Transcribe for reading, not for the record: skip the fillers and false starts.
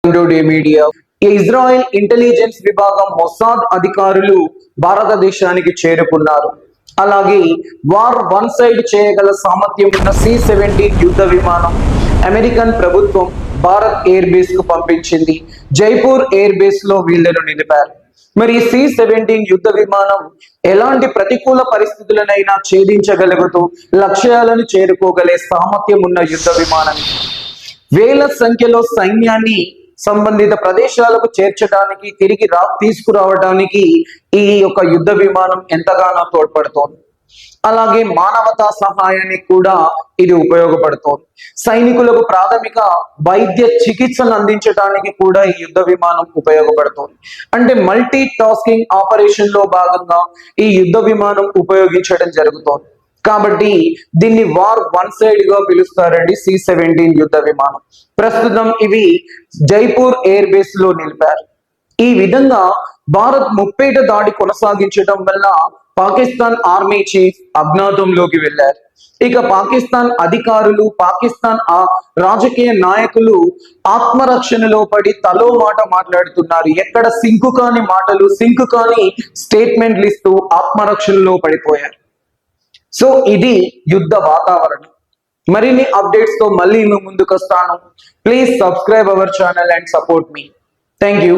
Media Israel intelligence విభాగం Mossad అధికారులు భారతదేశానికి చేరుకున్నారు. అలాగే వార్ వన్ సైడ్ చేయగల సామర్థ్యం ఉన్న C-17 యుద్ధ విమానం అమెరికన్ ప్రభుత్వం భారత్ ఎయిర్ బేస్ కు పంపించింది. జైపూర్ ఎయిర్ బేస్ లో వీళ్లను నిలిపారు. మరి C-17 యుద్ధ విమానం ఎలాంటి ప్రతికూల పరిస్థితులనైనా ఛేదించగలుగుతూ లక్ష్యాలను చేరుకోగలే సామర్థ్యం ఉన్న యుద్ధ విమానం. వేల సంఖ్యలో సైన్యాన్ని సంబంధిత ప్రదేశాలకు చేర్చడానికి తిరిగి తీసుకురావడానికి ఈ యొక్క యుద్ధ విమానం ఎంతగానో తోడ్పడుతోంది. అలాగే మానవతా సహాయానికి కూడా ఇది ఉపయోగపడుతోంది. సైనికులకు ప్రాథమిక వైద్య చికిత్సను అందించడానికి కూడా ఈ యుద్ధ విమానం ఉపయోగపడుతోంది. అంటే మల్టీ టాస్కింగ్ ఆపరేషన్ లో భాగంగా ఈ యుద్ధ విమానం ఉపయోగించడం జరుగుతోంది. కాబట్టి దీన్ని వార్ వన్ సైడ్ గా పిలుస్తారండి C-17 యుద్ధ విమానం. ప్రస్తుతం ఇవి జైపూర్ ఎయిర్ బేస్ లో నిలిపారు. ఈ విధంగా భారత్ ముప్పేట దాడి కొనసాగించడం వల్ల పాకిస్తాన్ ఆర్మీ చీఫ్ అజ్ఞాతంలోకి వెళ్లారు. ఇక పాకిస్తాన్ అధికారులు, పాకిస్తాన్ రాజకీయ నాయకులు ఆత్మరక్షణలో పడి తలో మాట మాట్లాడుతున్నారు. ఎక్కడ సింకు కాని మాటలు, సింకు కాని స్టేట్మెంట్లు ఇస్తూ ఆత్మరక్షణలో పడిపోయారు. సో ఇది యుద్ధ వాతావరణం. మరిన్ని అప్డేట్స్ తో మళ్ళీ ముందుకు వస్తాను. Please subscribe our channel and support me. Thank you.